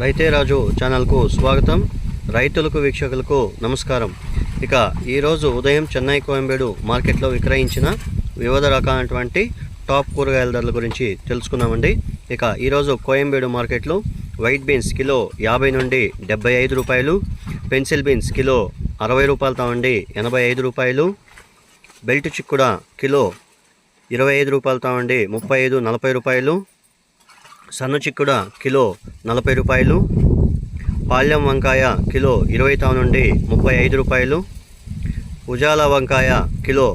రైతే రాజు ఛానల్కు స్వాగతం. రైతులకు వీక్షకులకు నమస్కారం. ఇక ఈరోజు ఉదయం చెన్నై కోయంబేడు మార్కెట్లో విక్రయించిన వివిధ రకాలైనటువంటి టాప్ కూరగాయల ధరల గురించి తెలుసుకుందామండి. ఇక ఈరోజు కోయంబేడు మార్కెట్లో వైట్ బీన్స్ కిలో 50 నుండి 75 రూపాయలు, పెన్సిల్ బీన్స్ కిలో 60 రూపాయలతో ఉండి 85 రూపాయలు, బెల్ట్ చిక్కుడ కిలో 25 రూపాయలతో ఉండి 35-40 రూపాయలు, సన్న చిక్కుడ కిలో 40 రూపాయలు, పాళ్యం వంకాయ కిలో 20 నుండి 35 రూపాయలు, ఉజాల వంకాయ కిలో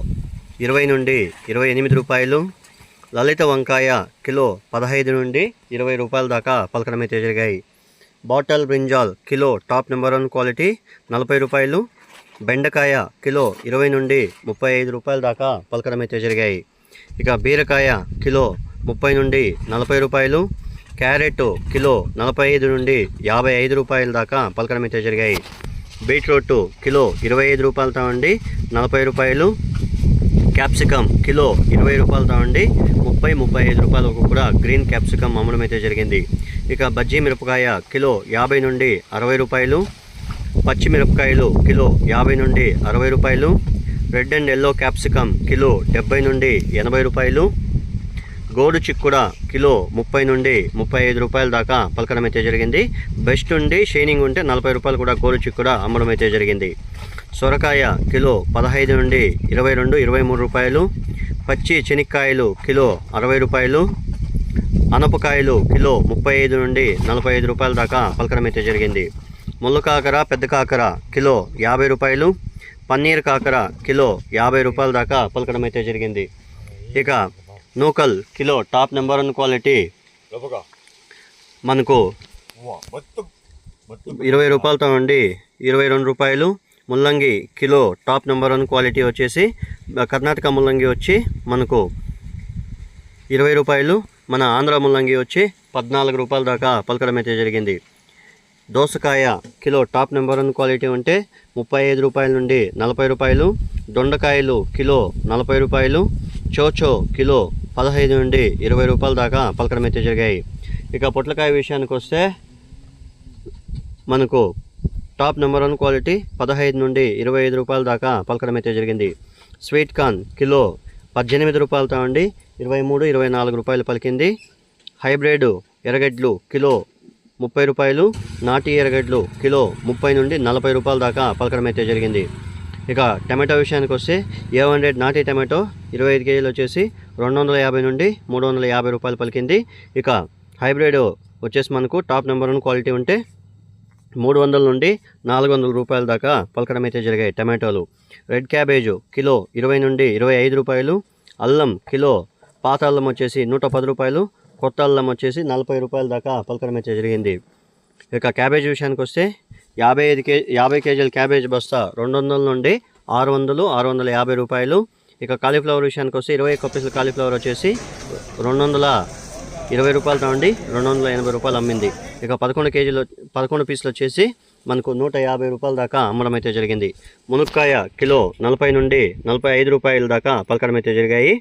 20 నుండి 28 రూపాయలు, లలిత వంకాయ కిలో 15 నుండి 20 రూపాయల దాకా పలకడమైతే జరిగాయి. Bottle brinjal kilo top number 1 quality 40 రూపాయలు, బెండకాయ కిలో 20 నుండి 35 రూపాయల దాకా పలకడమైతే జరిగాయి. ఇక బీరకాయ కిలో 30 నుండి 40 రూపాయలు, క్యారెట్ కిలో 45 నుండి 55 రూపాయల దాకా పలకడమైతే జరిగాయి. బీట్రూట్ కిలో 25 రూపాయలతో ఉండి 40 రూపాయలు, క్యాప్సికమ్ కిలో 20 రూపాయలతో ఉండి 30-35 రూపాయలకు కూడా గ్రీన్ క్యాప్సికమ్ అమ్మడం అయితే జరిగింది. ఇక బజ్జీ మిరపకాయ కిలో 50 నుండి 60 రూపాయలు, పచ్చిమిరపకాయలు కిలో 50 నుండి 60 రూపాయలు, red and yellow capsicum kilo 70 నుండి 80 రూపాయలు, గోడు చిక్కుడ కిలో 30 నుండి 35 రూపాయల దాకా పలకడం అయితే జరిగింది. బెస్ట్ ఉండి షైనింగ్ ఉంటే 40 రూపాయలు కూడా గోడు చిక్కుడ అమ్మడం అయితే జరిగింది. సొరకాయ కిలో 15 నుండి 22-23 రూపాయలు, పచ్చి చెనిక్కాయలు కిలో 60 రూపాయలు, అనపకాయలు కిలో 35 నుండి 45 రూపాయల దాకా పలకడం అయితే జరిగింది. ముళ్ళ కాకర పెద్ద కాకర కిలో 50 రూపాయలు, పన్నీర్ కాకర కిలో 50 రూపాయల దాకా పలకడం అయితే జరిగింది. ఇక నూకల్ కిలో టాప్ నెంబర్ 1 క్వాలిటీ మనకు 20 రూపాయలతో ఉండి 22 రూపాయలు, ముల్లంగి కిలో టాప్ నెంబర్ 1 క్వాలిటీ వచ్చేసి కర్ణాటక ముల్లంగి వచ్చి మనకు 20 రూపాయలు, మన ఆంధ్ర ముల్లంగి వచ్చి 14 రూపాయల దాకా పలకడం అయితే జరిగింది. దోసకాయ కిలో టాప్ నెంబర్ 1 క్వాలిటీ ఉంటే 35 రూపాయల నుండి 40 రూపాయలు, దొండకాయలు కిలో 40 రూపాయలు, చోచో కిలో 15 నుండి 20 రూపాయల దాకా పలకడం అయితే జరిగాయి. ఇక పొట్లకాయ విషయానికి వస్తే మనకు టాప్ నెంబర్ 1 క్వాలిటీ 15 నుండి 25 రూపాయల దాకా పలకడం అయితే జరిగింది. స్వీట్ కార్న్ కిలో 18 రూపాయలతో ఉండి 23-24 రూపాయలు పలికింది. హైబ్రిడ్ ఎర్రగడ్డలు కిలో 30 రూపాయలు, నాటి ఎర్రగడ్డలు కిలో 30 నుండి 40 రూపాయల దాకా పలకడం అయితే జరిగింది. ఇక టమాటో విషయానికి వస్తే A100 నాటి టమాటో 25 కేజీలు వచ్చేసి 250 నుండి 350 రూపాయలు పలికింది. ఇక హైబ్రిడ్ వచ్చేసి మనకు టాప్ నెంబర్ 1 క్వాలిటీ ఉంటే 300 నుండి 400 రూపాయల దాకా పలకడం అయితే జరిగాయి టమాటోలు. రెడ్ క్యాబేజు కిలో 20 నుండి 25 రూపాయలు, అల్లం కిలో పాత అల్లం వచ్చేసి 110 రూపాయలు, కొత్త అల్లం వచ్చేసి 40 రూపాయల దాకా పలకడం అయితే జరిగింది. ఇక క్యాబేజ్ విషయానికి వస్తే 50 కేజీల క్యాబేజ్ బస్తా 200 నుండి 600-650 రూపాయలు. ఇక కాలీఫ్లవర్ విషయానికి వస్తే 21 పీసుల కాలీఫ్లవర్ వచ్చేసి 220 రూపాయలతో ఉండి 280 రూపాయలు అమ్మింది. ఇక 11 పీసులు వచ్చేసి మనకు 150 రూపాయల దాకా అమ్మడం అయితే జరిగింది. మునక్కాయ కిలో 40 నుండి 45 రూపాయల దాకా పలకడం అయితే జరిగాయి.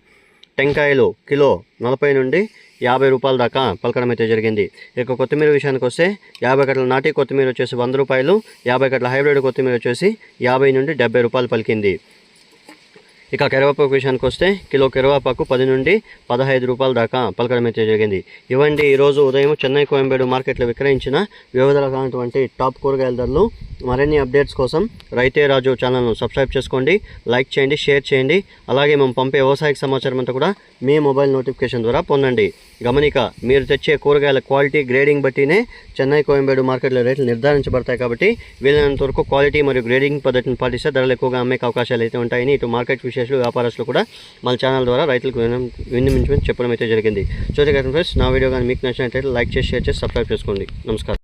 టెంకాయలు కిలో 40 నుండి 50 రూపాయల దాకా పలకడం అయితే జరిగింది. ఇక కొత్తిమీర విషయానికి వస్తే 50 కట్టల నాటి కొత్తిమీర వచ్చేసి 100 రూపాయలు, 50 కట్టల హైబ్రిడ్ కొత్తిమీర వచ్చేసి 50 నుండి 70 రూపాయలు పలికింది. ఇక కరివేపాకు విషయానికి వస్తే కిలో కరివేపాకు 10 నుండి 15 రూపాయల దాకా పలకడం అయితే జరిగింది. ఇవండి ఈరోజు ఉదయం చెన్నై కోయంబేడు మార్కెట్లో విక్రయించిన వివిధ రకాలైనటువంటి టాప్ కూరగాయల ధరలు. మరిన్ని అప్డేట్స్ కోసం రైతే రాజు ఛానల్ను సబ్స్క్రైబ్ చేసుకోండి, లైక్ చేయండి, షేర్ చేయండి. అలాగే మేము పంపే వ్యవసాయ సమాచారం అంతా కూడా మీ మొబైల్ నోటిఫికేషన్ ద్వారా పొందండి. గమనిక, మీరు తెచ్చే కూరగాయల క్వాలిటీ గ్రేడింగ్ బట్టినే చెన్నై కోయంబేడు మార్కెట్లో రేట్లు నిర్ధారించబడతాయి. కాబట్టి వీలైనంత వరకు క్వాలిటీ మరియు గ్రేడింగ్ పద్ధతిని పాటిస్తే ధరలు ఎక్కువగా అమ్మే అవకాశాలు అయితే ఉంటాయని ఇటు మార్కెట్ విశేషాలు వ్యాపారస్తులు కూడా మన ఛానల్ ద్వారా రైతులకు విన్నవించమని చెప్పడం అయితే జరిగింది. సో ఫ్రెండ్స్, నా వీడియో కానీ మీకు నచ్చినట్లయితే లైక్ చేసి, షేర్ చేసి, సబ్స్క్రైబ్ చేసుకోండి. నమస్కారం.